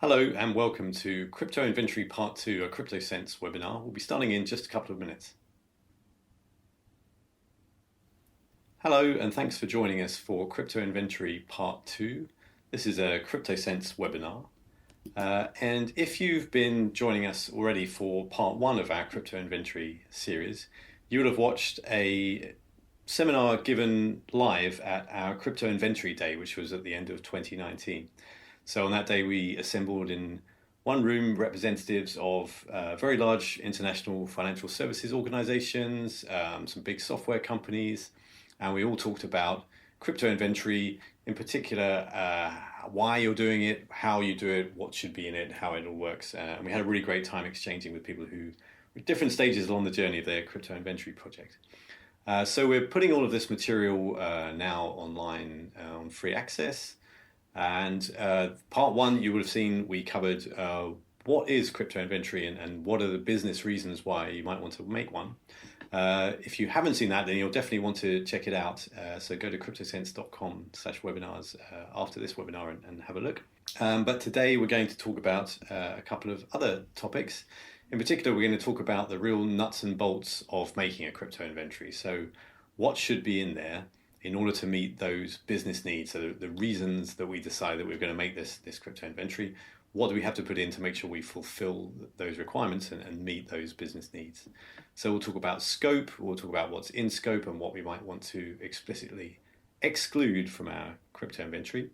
Hello and welcome to Crypto Inventory Part 2, a Crypto Sense webinar. We'll be starting in just a couple of minutes. Hello and thanks for joining us for Crypto Inventory Part 2. This is a Crypto Sense webinar. And if you've been joining us already for Part 1 of our Crypto Inventory series, you will have watched a seminar given live at our Crypto Inventory Day, which was at the end of 2019. So on that day, we assembled in one room representatives of very large international financial services organizations, some big software companies, and we all talked about crypto inventory, in particular, why you're doing it, how you do it, what should be in it, how it all works. And we had a really great time exchanging with people who were at different stages along the journey of their crypto inventory project. So we're putting all of this material now online on free access. And part 1, you would have seen we covered what is crypto inventory and what are the business reasons why you might want to make one. If you haven't seen that, then you'll definitely want to check it out. So go to cryptosense.com/webinars after this webinar and have a look. But today we're going to talk about a couple of other topics. In particular, we're going to talk about the real nuts and bolts of making a crypto inventory. So what should be in there in order to meet those business needs, so the reasons that we decide that we're going to make this crypto inventory. What do we have to put in to make sure we fulfill those requirements and meet those business needs? So we'll talk about scope, we'll talk about what's in scope and what we might want to explicitly exclude from our crypto inventory.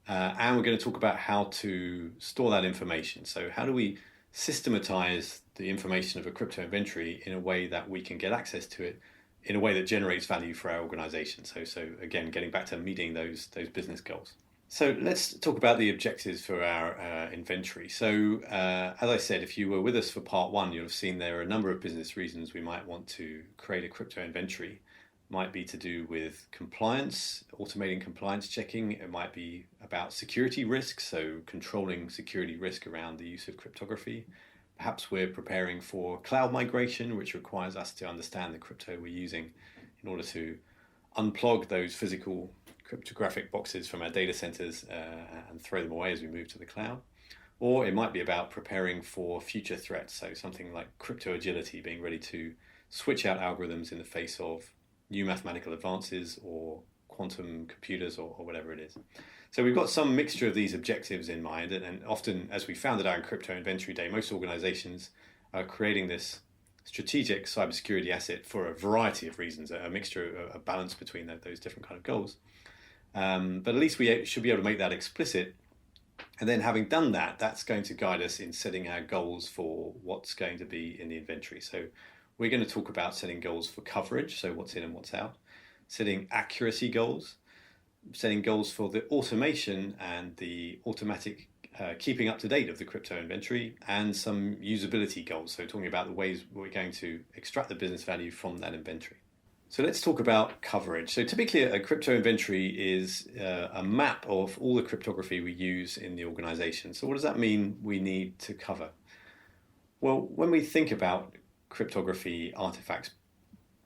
And we're going to talk about how to store that information. So how do we systematize the information of a crypto inventory in a way that we can get access to it in a way that generates value for our organization. So again, getting back to meeting those business goals. So let's talk about the objectives for our inventory. So as I said, if you were with us for part 1, you'll have seen there are a number of business reasons we might want to create a crypto inventory. It might be to do with compliance, automating compliance checking. It might be about security risk, so controlling security risk around the use of cryptography. Perhaps we're preparing for cloud migration, which requires us to understand the crypto we're using in order to unplug those physical cryptographic boxes from our data centers and throw them away as we move to the cloud. Or it might be about preparing for future threats, so something like crypto agility, being ready to switch out algorithms in the face of new mathematical advances or quantum computers or whatever it is. So we've got some mixture of these objectives in mind, and often, as we found at our Crypto Inventory Day, most organizations are creating this strategic cybersecurity asset for a variety of reasons, a mixture, a balance between those different kind of goals. But at least we should be able to make that explicit. And then having done that, that's going to guide us in setting our goals for what's going to be in the inventory. So we're going to talk about setting goals for coverage, so what's in and what's out, setting accuracy goals, setting goals for the automation and the automatic keeping up to date of the crypto inventory, and some usability goals, so talking about the ways we're going to extract the business value from that inventory. So let's talk about coverage. So typically a crypto inventory is a map of all the cryptography we use in the organization. So what does that mean we need to cover? Well, when we think about cryptography artifacts,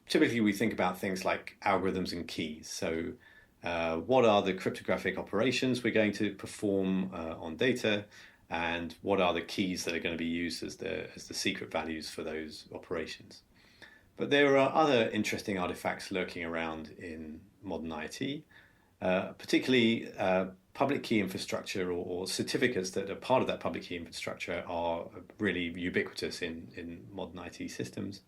typically we think about things like algorithms and keys. So what are the cryptographic operations we're going to perform on data, and what are the keys that are going to be used as the secret values for those operations? But there are other interesting artifacts lurking around in modern IT, particularly public key infrastructure or certificates that are part of that public key infrastructure are really ubiquitous in modern IT systems.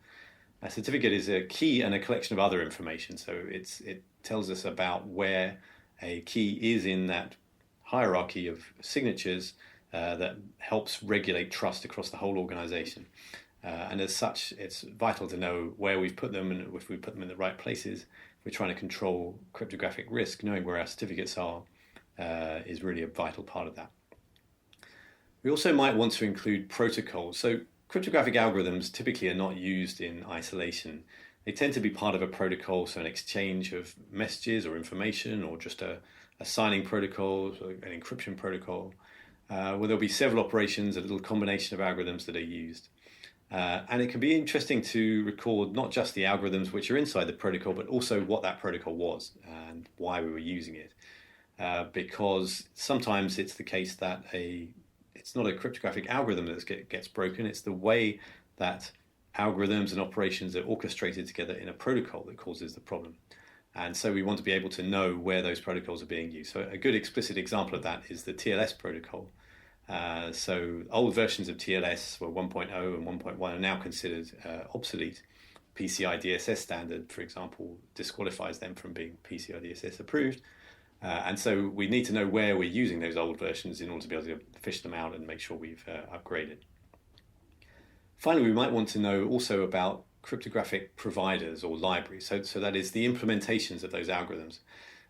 A certificate is a key and a collection of other information, so it tells us about where a key is in that hierarchy of signatures that helps regulate trust across the whole organization. And as such, it's vital to know where we've put them and if we put them in the right places. If we're trying to control cryptographic risk, knowing where our certificates are is really a vital part of that. We also might want to include protocols. So cryptographic algorithms typically are not used in isolation. They tend to be part of a protocol, so an exchange of messages or information, or just a signing protocol, so an encryption protocol, where there'll be several operations, a little combination of algorithms that are used. And it can be interesting to record not just the algorithms which are inside the protocol, but also what that protocol was and why we were using it. Because sometimes it's the case that a it's not a cryptographic algorithm that gets broken. It's the way that algorithms and operations are orchestrated together in a protocol that causes the problem. And so we want to be able to know where those protocols are being used. So a good explicit example of that is the TLS protocol. So old versions of TLS were 1.0 and 1.1 are now considered obsolete. PCI DSS standard, for example, disqualifies them from being PCI DSS approved. And so we need to know where we're using those old versions in order to be able to fish them out and make sure we've upgraded. Finally, we might want to know also about cryptographic providers or libraries. So that is the implementations of those algorithms.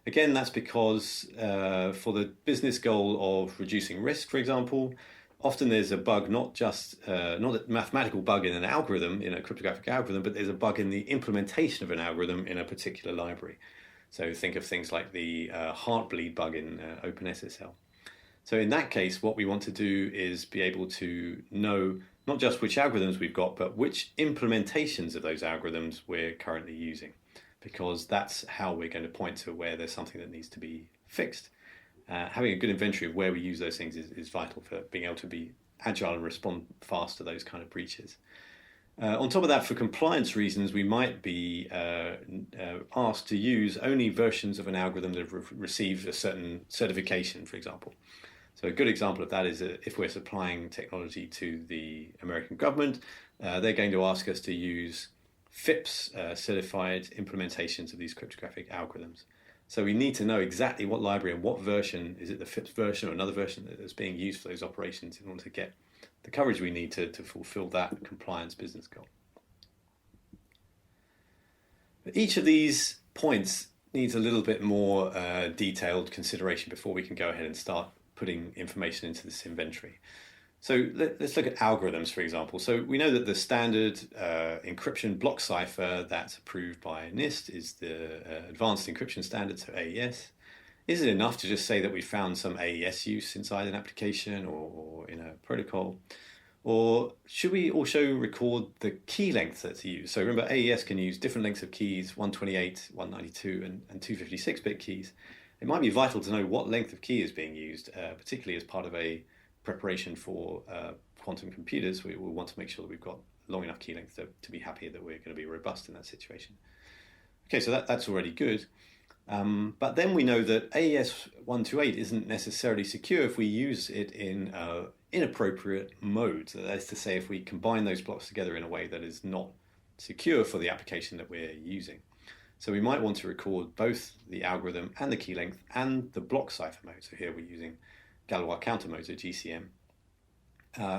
Again, that's because for the business goal of reducing risk, for example, often there's a bug, not a mathematical bug in an algorithm, in a cryptographic algorithm, but there's a bug in the implementation of an algorithm in a particular library. So think of things like the Heartbleed bug in OpenSSL. So in that case, what we want to do is be able to know not just which algorithms we've got, but which implementations of those algorithms we're currently using, because that's how we're going to point to where there's something that needs to be fixed. Having a good inventory of where we use those things is vital for being able to be agile and respond fast to those kind of breaches. On top of that, for compliance reasons, we might be asked to use only versions of an algorithm that have received a certain certification, for example. So a good example of that is if we're supplying technology to the American government, they're going to ask us to use FIPS certified implementations of these cryptographic algorithms. So we need to know exactly what library and what version, is it the FIPS version or another version that's being used for those operations in order to get the coverage we need to fulfill that compliance business goal. But each of these points needs a little bit more detailed consideration before we can go ahead and start putting information into this inventory. So let's look at algorithms, for example. So we know that the standard encryption block cipher that's approved by NIST is the Advanced Encryption Standard, so AES. Is it enough to just say that we found some AES use inside an application or in a protocol? Or should we also record the key length that's used? So remember, AES can use different lengths of keys, 128, 192, and 256-bit keys. It might be vital to know what length of key is being used, particularly as part of a preparation for quantum computers. We will want to make sure that we've got long enough key length to be happy that we're going to be robust in that situation. Okay, so that's already good. But then we know that AES 128 isn't necessarily secure if we use it in inappropriate modes. That is to say, if we combine those blocks together in a way that is not secure for the application that we're using. So we might want to record both the algorithm and the key length and the block cipher mode. So here we're using Galois counter modes, or GCM.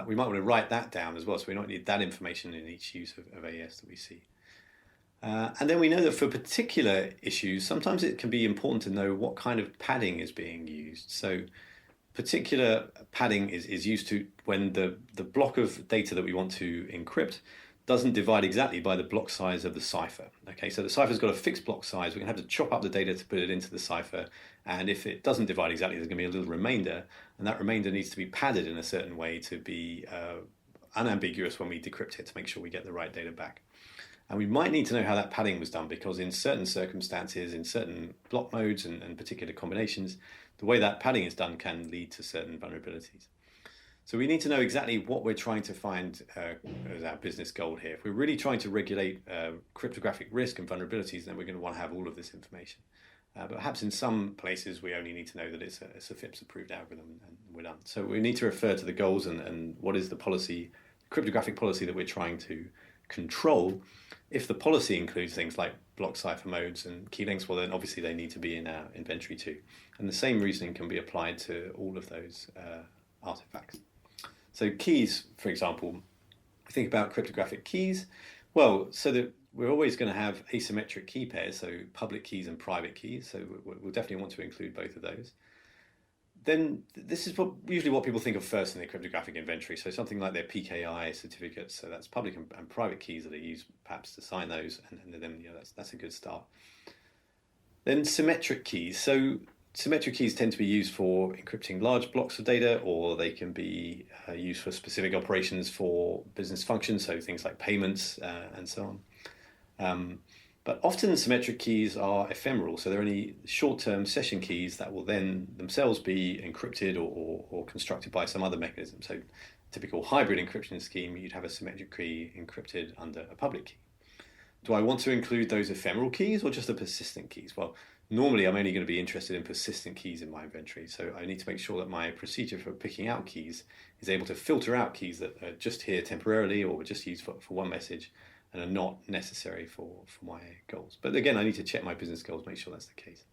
We might want to write that down as well, so we don't need that information in each use of AES that we see. And then we know that for particular issues, sometimes it can be important to know what kind of padding is being used. So particular padding is used to when the block of data that we want to encrypt doesn't divide exactly by the block size of the cipher. Okay, so the cipher's got a fixed block size. We're going to have to chop up the data to put it into the cipher. And if it doesn't divide exactly, there's going to be a little remainder. And that remainder needs to be padded in a certain way to be unambiguous when we decrypt it to make sure we get the right data back. And we might need to know how that padding was done, because in certain circumstances, in certain block modes and particular combinations, the way that padding is done can lead to certain vulnerabilities. So we need to know exactly what we're trying to find as our business goal here. If we're really trying to regulate cryptographic risk and vulnerabilities, then we're going to want to have all of this information. But perhaps in some places we only need to know that it's a FIPS approved algorithm and we're done. So we need to refer to the goals and what is the policy, cryptographic policy that we're trying to control. If the policy includes things like block cipher modes and key lengths, well then obviously they need to be in our inventory too. And the same reasoning can be applied to all of those artifacts. So keys, for example, think about cryptographic keys. Well, so that we're always going to have asymmetric key pairs, so public keys and private keys. So we'll definitely want to include both of those. Then this is usually what people think of first in their cryptographic inventory. So something like their PKI certificates. So that's public and private keys that are used perhaps to sign those, and then that's a good start. Then symmetric keys. So symmetric keys tend to be used for encrypting large blocks of data, or they can be used for specific operations for business functions, so things like payments and so on. But often symmetric keys are ephemeral, so they're only short-term session keys that will then themselves be encrypted or constructed by some other mechanism. So typical hybrid encryption scheme, you'd have a symmetric key encrypted under a public key. Do I want to include those ephemeral keys or just the persistent keys? Well, normally I'm only going to be interested in persistent keys in my inventory, so I need to make sure that my procedure for picking out keys is able to filter out keys that are just here temporarily or were just used for one message and are not necessary for my goals. But again, I need to check my business goals, make sure that's the case.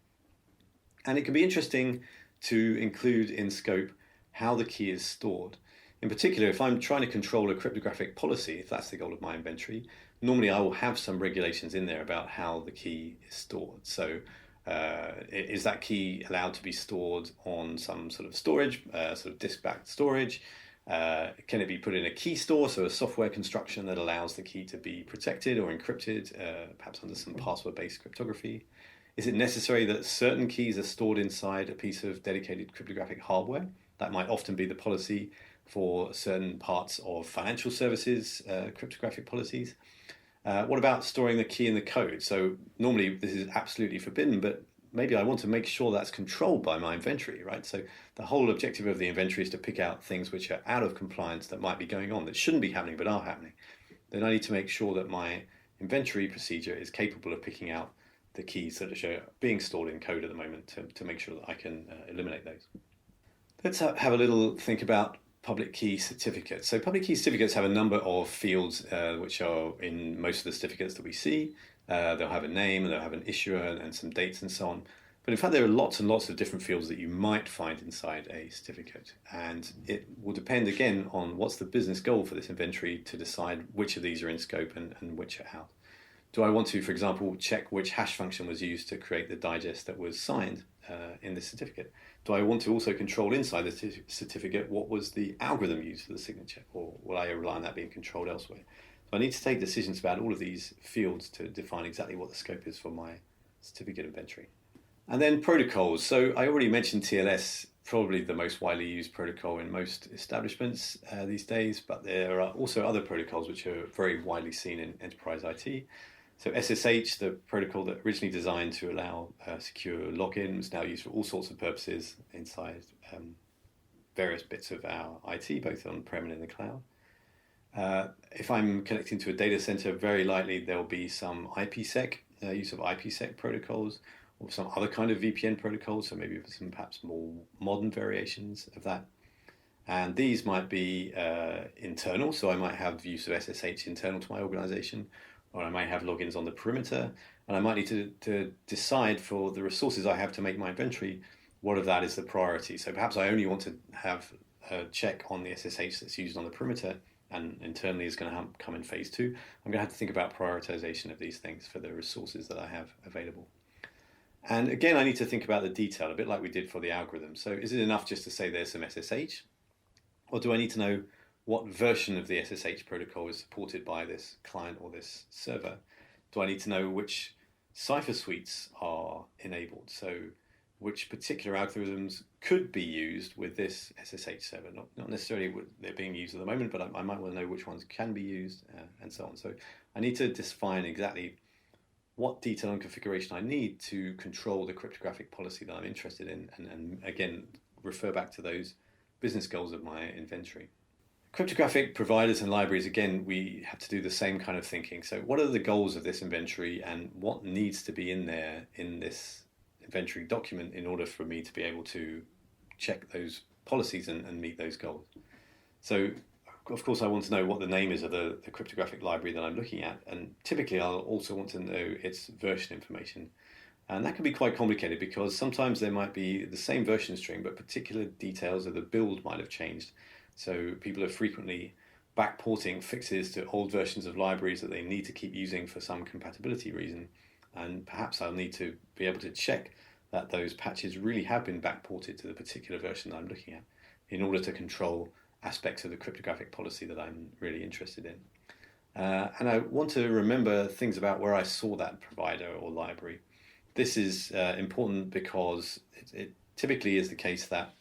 And it can be interesting to include in scope how the key is stored. In particular, if I'm trying to control a cryptographic policy, if that's the goal of my inventory, normally I will have some regulations in there about how the key is stored. So is that key allowed to be stored on some sort of storage, sort of disk-backed storage? Can it be put in a key store, so a software construction that allows the key to be protected or encrypted, perhaps under some password-based cryptography? Is it necessary that certain keys are stored inside a piece of dedicated cryptographic hardware? That might often be the policy for certain parts of financial services, cryptographic policies. What about storing the key in the code? So normally this is absolutely forbidden, but maybe I want to make sure that's controlled by my inventory, right? So the whole objective of the inventory is to pick out things which are out of compliance that might be going on, that shouldn't be happening but are happening. Then I need to make sure that my inventory procedure is capable of picking out the keys that are being stored in code at the moment to make sure that I can eliminate those. Let's have a little think about public key certificates. So public key certificates have a number of fields which are in most of the certificates that we see. They'll have a name, and they'll have an issuer and some dates and so on. But in fact, there are lots and lots of different fields that you might find inside a certificate. And it will depend, again, on what's the business goal for this inventory to decide which of these are in scope and which are out. Do I want to, for example, check which hash function was used to create the digest that was signed in this certificate? Do I want to also control inside the certificate what was the algorithm used for the signature, or will I rely on that being controlled elsewhere? So I need to take decisions about all of these fields to define exactly what the scope is for my certificate inventory. And then protocols. So I already mentioned TLS, probably the most widely used protocol in most establishments these days, but there are also other protocols which are very widely seen in enterprise IT. So SSH, the protocol that originally designed to allow secure login, is now used for all sorts of purposes inside various bits of our IT, both on-prem and in the cloud. If I'm connecting to a data center, very likely there'll be some IPsec, use of IPsec protocols, or some other kind of VPN protocols, so maybe some perhaps more modern variations of that. And these might be internal, so I might have use of SSH internal to my organization, or I might have logins on the perimeter, and I might need to decide for the resources I have to make my inventory, what of that is the priority. So perhaps I only want to have a check on the SSH that's used on the perimeter, and internally is going to come in phase 2. I'm going to have to think about prioritization of these things for the resources that I have available. And again, I need to think about the detail, a bit like we did for the algorithm. So is it enough just to say there's some SSH? Or do I need to know what version of the SSH protocol is supported by this client or this server? Do I need to know which cipher suites are enabled? So which particular algorithms could be used with this SSH server? Not necessarily they're being used at the moment, but I might want to know which ones can be used and so on. So I need to define exactly what detail and configuration I need to control the cryptographic policy that I'm interested in, and again, refer back to those business goals of my inventory. Cryptographic providers and libraries, again, we have to do the same kind of thinking. So what are the goals of this inventory, and what needs to be in there in this inventory document in order for me to be able to check those policies and meet those goals? So of course, I want to know what the name is of the cryptographic library that I'm looking at, and typically I'll also want to know its version information. And that can be quite complicated because sometimes there might be the same version string, but particular details of the build might have changed. So people are frequently backporting fixes to old versions of libraries that they need to keep using for some compatibility reason. And perhaps I'll need to be able to check that those patches really have been backported to the particular version that I'm looking at in order to control aspects of the cryptographic policy that I'm really interested in. And I want to remember things about where I saw that provider or library. This is important because it typically is the case that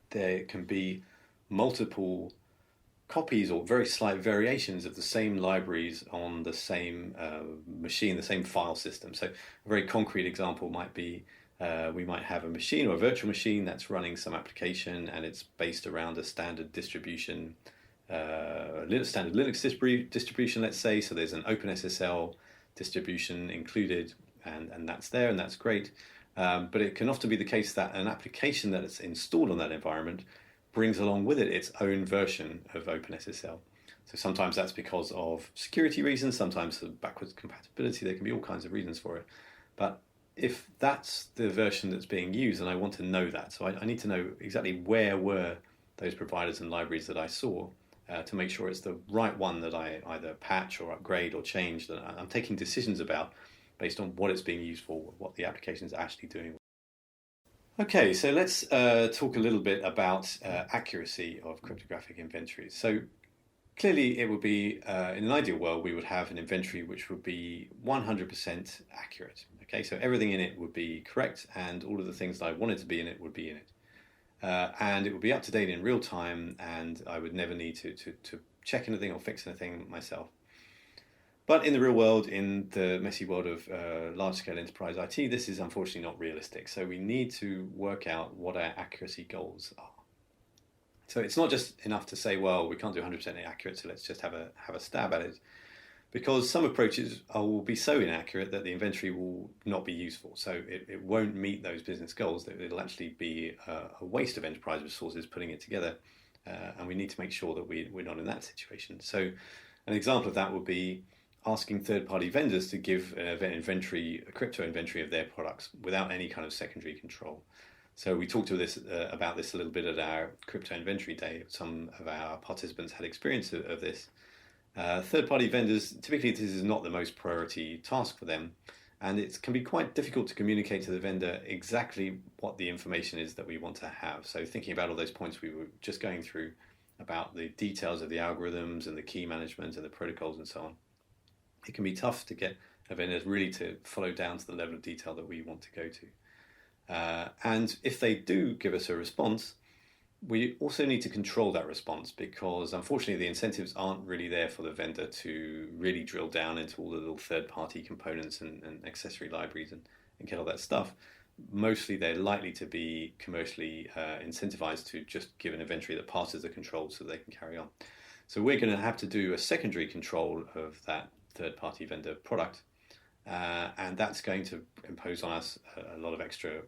there can be multiple copies or very slight variations of the same libraries on the same machine, the same file system. So a very concrete example might be we might have a machine or a virtual machine that's running some application, and it's based around a standard distribution, standard Linux distribution, let's say. So there's an OpenSSL distribution included, and that's there, and that's great. But it can often be the case that an application that is installed on that environment brings along with it its own version of OpenSSL. So sometimes that's because of security reasons, sometimes for backwards compatibility. There can be all kinds of reasons for it. But if that's the version that's being used, and I want to know that, so I need to know exactly where were those providers and libraries that I saw to make sure it's the right one that I either patch or upgrade or change, that I'm taking decisions about based on what it's being used for, what the application is actually doing. Okay, so let's talk a little bit about accuracy of cryptographic inventories. So clearly it would be, in an ideal world, we would have an inventory which would be 100% accurate. Okay, so everything in it would be correct, and all of the things that I wanted to be in it would be in it. And it would be up to date in real time, and I would never need to check anything or fix anything myself. But in the real world, in the messy world of large-scale enterprise IT, this is unfortunately not realistic. So we need to work out what our accuracy goals are. So it's not just enough to say, well, we can't do 100% accurate, so let's just have a stab at it. Because some approaches will be so inaccurate that the inventory will not be useful. So it won't meet those business goals. It'll actually be a waste of enterprise resources putting it together. And we need to make sure that we're not in that situation. So an example of that would be asking third-party vendors to give a crypto inventory of their products without any kind of secondary control. So we talked about this a little bit at our crypto inventory day. Some of our participants had experience of this. Third-party vendors, typically this is not the most priority task for them, and it can be quite difficult to communicate to the vendor exactly what the information is that we want to have. So thinking about all those points we were just going through about the details of the algorithms and the key management and the protocols and so on, it can be tough to get a vendor really to follow down to the level of detail that we want to go to. And if they do give us a response, we also need to control that response, because unfortunately the incentives aren't really there for the vendor to really drill down into all the little third-party components and accessory libraries and get all that stuff. Mostly they're likely to be commercially incentivized to just give an inventory that passes the control so they can carry on. So we're going to have to do a secondary control of that third-party vendor product, and that's going to impose on us a lot of extra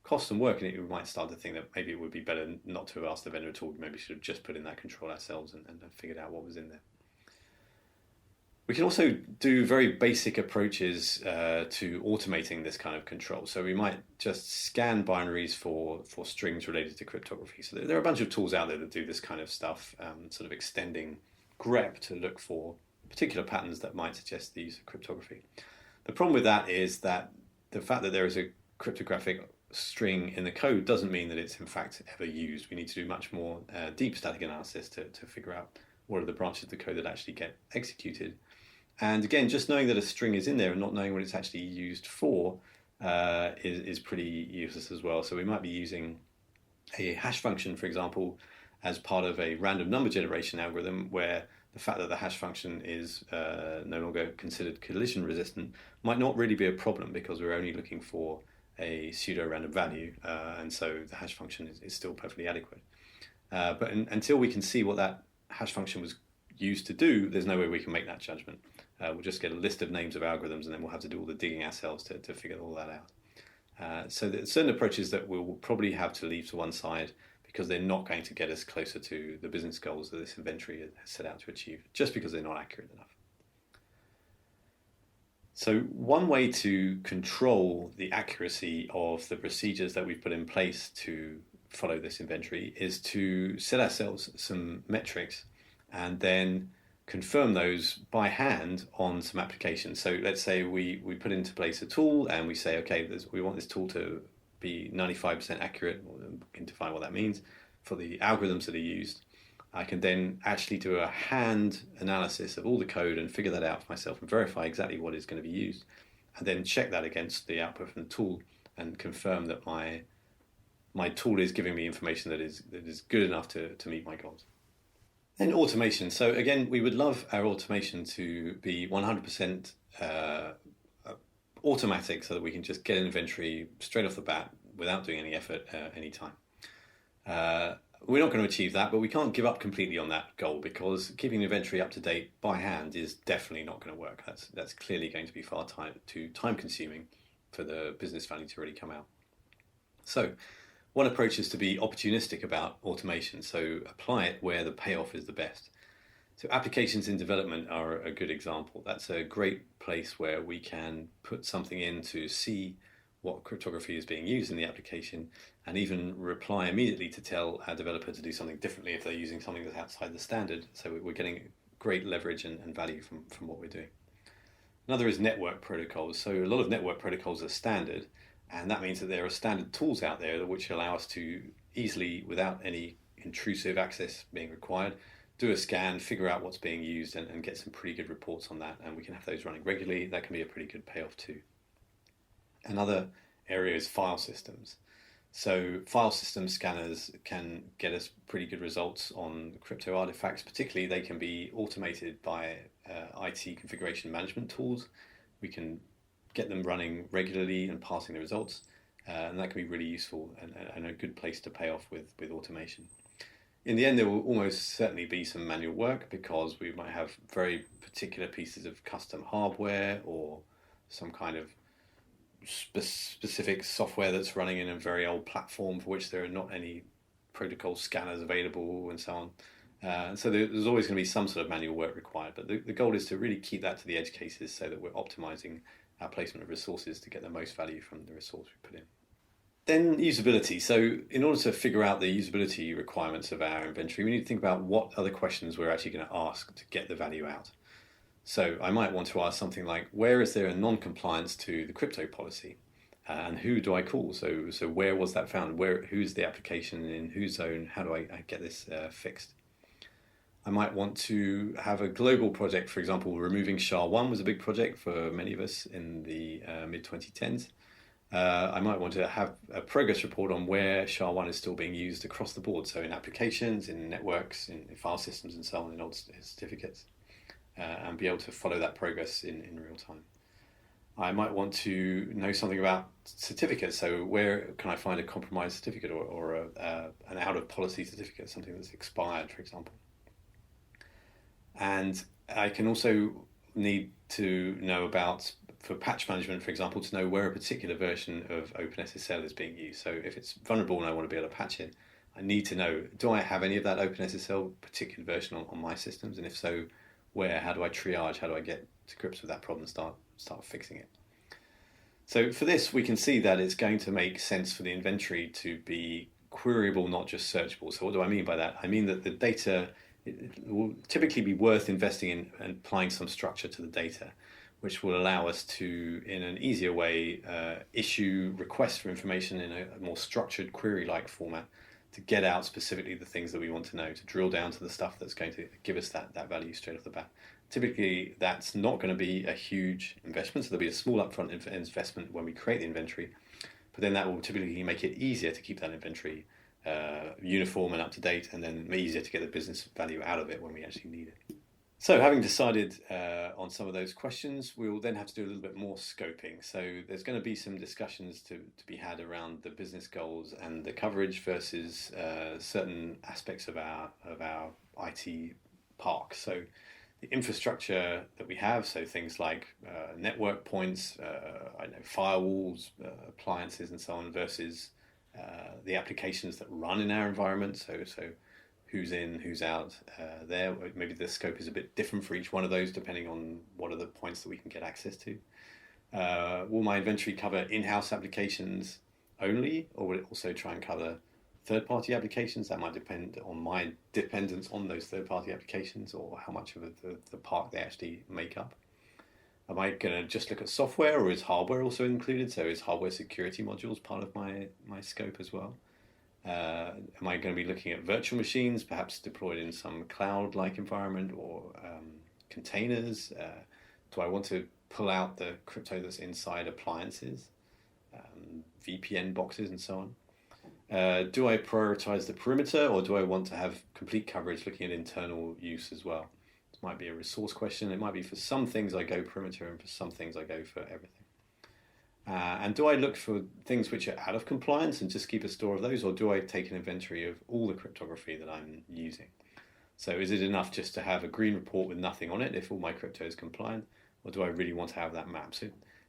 cost and work, and we might start to think that maybe it would be better not to have asked the vendor at all. Maybe we should have just put in that control ourselves and figured out what was in there. We can also do very basic approaches to automating this kind of control. So we might just scan binaries for strings related to cryptography. So there are a bunch of tools out there that do this kind of stuff, sort of extending grep to look for particular patterns that might suggest the use of cryptography. The problem with that is that the fact that there is a cryptographic string in the code doesn't mean that it's in fact ever used. We need to do much more deep static analysis to figure out what are the branches of the code that actually get executed. And again, just knowing that a string is in there and not knowing what it's actually used for is pretty useless as well. So we might be using a hash function, for example, as part of a random number generation algorithm, where the fact that the hash function is no longer considered collision resistant might not really be a problem, because we're only looking for a pseudo-random value, and so the hash function is still perfectly adequate. But until we can see what that hash function was used to do, there's no way we can make that judgment. We'll just get a list of names of algorithms, and then we'll have to do all the digging ourselves to figure all that out. So there are certain approaches that we'll probably have to leave to one side, because they're not going to get us closer to the business goals that this inventory has set out to achieve, just because they're not accurate enough. So one way to control the accuracy of the procedures that we've put in place to follow this inventory is to set ourselves some metrics and then confirm those by hand on some applications. So let's say we put into place a tool and we say, okay, we want this tool to be 95% accurate, or we can define what that means for the algorithms that are used. I can then actually do a hand analysis of all the code and figure that out for myself and verify exactly what is going to be used, and then check that against the output from the tool and confirm that my tool is giving me information that is good enough to meet my goals. Then automation. So again, we would love our automation to be 100% automatic so that we can just get inventory straight off the bat without doing any effort any time. Uh, we're not going to achieve that, but we can't give up completely on that goal because keeping inventory up to date by hand is definitely not going to work. That's clearly going to be far too time consuming for the business value to really come out. So one approach is to be opportunistic about automation, so apply it where the payoff is the best. So applications in development are a good example. That's a great place where we can put something in to see what cryptography is being used in the application and even reply immediately to tell our developer to do something differently if they're using something that's outside the standard. So we're getting great leverage and value from what we're doing. Another is network protocols. So a lot of network protocols are standard, and that means that there are standard tools out there which allow us to easily, without any intrusive access being required, do a scan, figure out what's being used, and get some pretty good reports on that. And we can have those running regularly. That can be a pretty good payoff too. Another area is file systems. So file system scanners can get us pretty good results on crypto artifacts. Particularly, they can be automated by IT configuration management tools. We can get them running regularly and passing the results, and that can be really useful and a good place to pay off with automation. In the end, there will almost certainly be some manual work because we might have very particular pieces of custom hardware or some kind of specific software that's running in a very old platform for which there are not any protocol scanners available and so on. So there's always going to be some sort of manual work required, but the goal is to really keep that to the edge cases so that we're optimizing our placement of resources to get the most value from the resource we put in. Then usability. So in order to figure out the usability requirements of our inventory, we need to think about what other questions we're actually going to ask to get the value out. So I might want to ask something like, where is there a non-compliance to the crypto policy? And who do I call? So where was that found? Who's the application in whose zone? How do I get this fixed? I might want to have a global project. For example, removing SHA-1 was a big project for many of us in the mid-2010s. I might want to have a progress report on where SHA-1 is still being used across the board. So in applications, in networks, in file systems and so on, in old certificates. And be able to follow that progress in real time. I might want to know something about certificates. So where can I find a compromised certificate or an out-of-policy certificate, something that's expired, for example. And I can also need to know about, for patch management, for example, to know where a particular version of OpenSSL is being used. So if it's vulnerable and I want to be able to patch it, I need to know, do I have any of that OpenSSL particular version on my systems? And if so, where? How do I triage? How do I get to grips with that problem and start fixing it? So for this, we can see that it's going to make sense for the inventory to be queryable, not just searchable. So what do I mean by that? I mean that the data, it will typically be worth investing in and applying some structure to the data, which will allow us to, in an easier way, issue requests for information in a more structured query-like format to get out specifically the things that we want to know, to drill down to the stuff that's going to give us that value straight off the bat. Typically, that's not going to be a huge investment, so there'll be a small upfront investment when we create the inventory, but then that will typically make it easier to keep that inventory uniform and up to date, and then easier to get the business value out of it when we actually need it. So having decided on some of those questions, we will then have to do a little bit more scoping. So there's going to be some discussions to be had around the business goals and the coverage versus certain aspects of our IT park. So the infrastructure that we have, so things like network points, firewalls, appliances and so on, versus the applications that run in our environment. So who's in, who's out there. Maybe the scope is a bit different for each one of those depending on what are the points that we can get access to. Will my inventory cover in-house applications only, or will it also try and cover third-party applications? That might depend on my dependence on those third-party applications or how much of the part they actually make up. Am I going to just look at software, or is hardware also included? So is hardware security modules part of my scope as well? Am I going to be looking at virtual machines, perhaps deployed in some cloud-like environment, or containers? Do I want to pull out the crypto that's inside appliances, VPN boxes, and so on? Do I prioritize the perimeter, or do I want to have complete coverage looking at internal use as well? It might be a resource question. It might be for some things I go perimeter, and for some things I go for everything. And do I look for things which are out of compliance and just keep a store of those, or do I take an inventory of all the cryptography that I'm using? So is it enough just to have a green report with nothing on it if all my crypto is compliant, or do I really want to have that map? So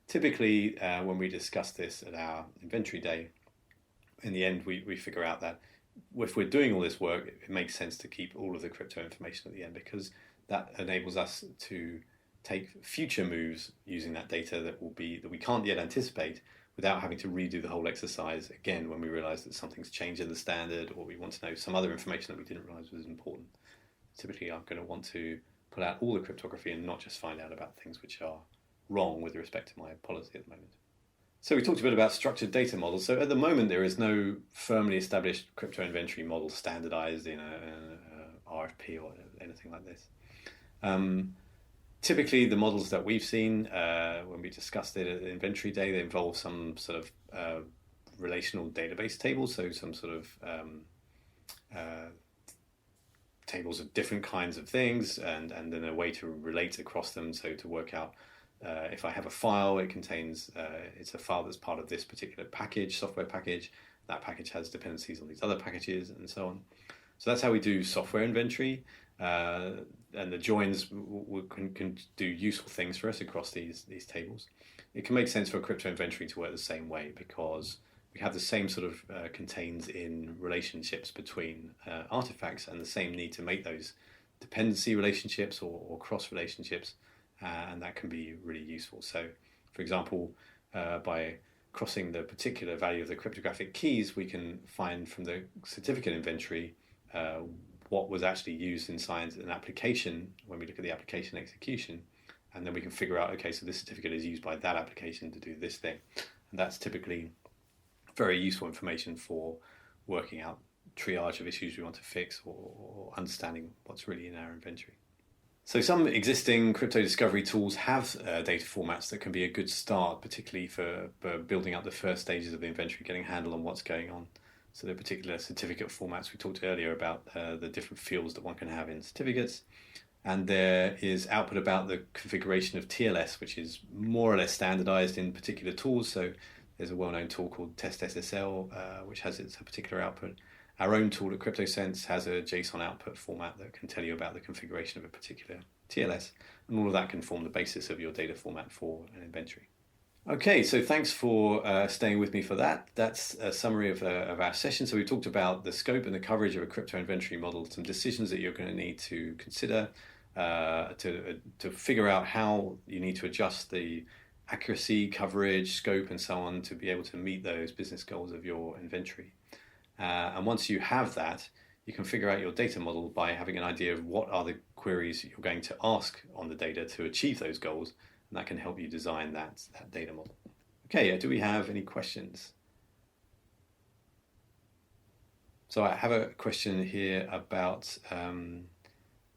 typically, when we discuss this at our inventory day, in the end, we figure out that if we're doing all this work, it makes sense to keep all of the crypto information at the end, because that enables us to take future moves using that data that we can't yet anticipate, without having to redo the whole exercise again when we realize that something's changed in the standard, or we want to know some other information that we didn't realize was important. Typically, I'm going to want to pull out all the cryptography and not just find out about things which are wrong with respect to my policy at the moment. So we talked a bit about structured data models. So at the moment, there is no firmly established crypto inventory model standardized in a RFP or anything like this. Typically, the models that we've seen when we discussed it at the inventory day, they involve some sort of relational database table, so some sort of tables of different kinds of things, and then a way to relate across them, so to work out if I have a file, it contains, it's a file that's part of this particular package, software package. That package has dependencies on these other packages, and so on. So that's how we do software inventory. And the joins can do useful things for us across these tables. It can make sense for crypto inventory to work the same way, because we have the same sort of contains in relationships between artifacts, and the same need to make those dependency relationships or cross relationships. And that can be really useful. So, for example, by crossing the particular value of the cryptographic keys, we can find from the certificate inventory what was actually used inside an application when we look at the application execution. And then we can figure out, okay, so this certificate is used by that application to do this thing. And that's typically very useful information for working out triage of issues we want to fix, or understanding what's really in our inventory. So some existing crypto discovery tools have data formats that can be a good start, particularly for building up the first stages of the inventory, getting a handle on what's going on. So there are particular certificate formats. We talked earlier about the different fields that one can have in certificates. And there is output about the configuration of TLS, which is more or less standardized in particular tools. So there's a well-known tool called TestSSL, which has its particular output. Our own tool at CryptoSense has a JSON output format that can tell you about the configuration of a particular TLS, and all of that can form the basis of your data format for an inventory. Okay, so thanks for staying with me for that. That's a summary of our session. So we talked about the scope and the coverage of a crypto inventory model, some decisions that you're going to need to consider to figure out how you need to adjust the accuracy, coverage, scope, and so on to be able to meet those business goals of your inventory. And once you have that, you can figure out your data model by having an idea of what are the queries you're going to ask on the data to achieve those goals, and that can help you design that data model. Okay, do we have any questions? So I have a question here about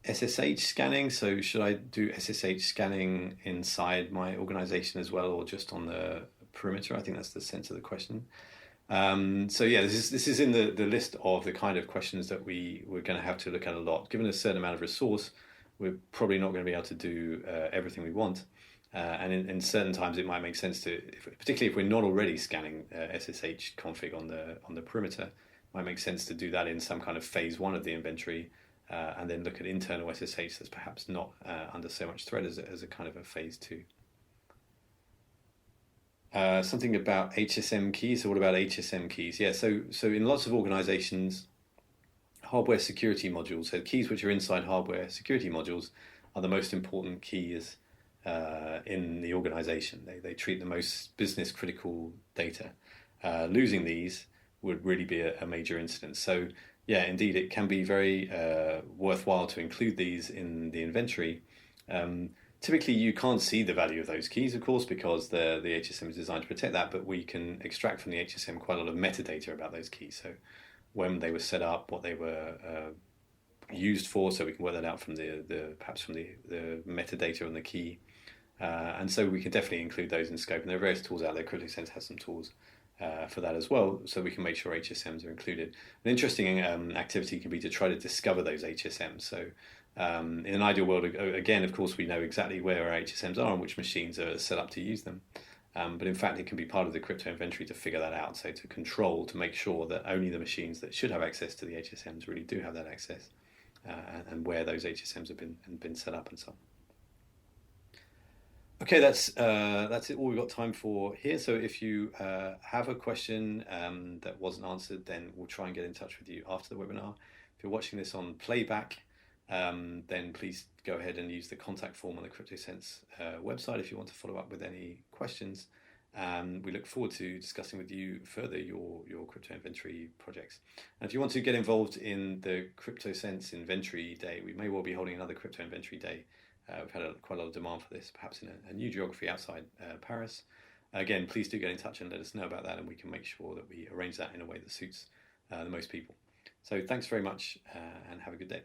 SSH scanning. So should I do SSH scanning inside my organization as well, or just on the perimeter? I think that's the sense of the question. So yeah, this is in the list of the kind of questions that we're going to have to look at a lot. Given a certain amount of resource, we're probably not going to be able to do everything we want. And in certain times, it might make sense to, particularly if we're not already scanning SSH config on the perimeter, it might make sense to do that in some kind of phase one of the inventory, and then look at internal SSH that's perhaps not under so much threat as a kind of a phase two. Something about HSM keys. So what about HSM keys? Yeah, so in lots of organizations, hardware security modules, so keys which are inside hardware security modules, are the most important keys in the organization. They treat the most business critical data. Losing these would really be a major incident. So yeah, indeed, it can be very worthwhile to include these in the inventory. Typically, you can't see the value of those keys, of course, because the HSM is designed to protect that, but we can extract from the HSM quite a lot of metadata about those keys. So when they were set up, what they were used for, so we can work that out from perhaps from the metadata on the key. And so we can definitely include those in scope. And there are various tools out there. CryptoSense has some tools for that as well, so we can make sure HSMs are included. An interesting activity can be to try to discover those HSMs. So in an ideal world, again, of course, we know exactly where our HSMs are and which machines are set up to use them. But in fact, it can be part of the crypto inventory to figure that out. So to make sure that only the machines that should have access to the HSMs really do have that access, and where those HSMs have been set up and so on. Okay, that's it. All we've got time for here. So if you have a question that wasn't answered, then we'll try and get in touch with you after the webinar. If you're watching this on playback, then please go ahead and use the contact form on the CryptoSense website if you want to follow up with any questions. We look forward to discussing with you further your crypto inventory projects. And if you want to get involved in the CryptoSense Inventory Day, we may well be holding another crypto inventory day. We've had quite a lot of demand for this, perhaps in a new geography outside Paris. Again, please do get in touch and let us know about that, and we can make sure that we arrange that in a way that suits the most people. So thanks very much, and have a good day.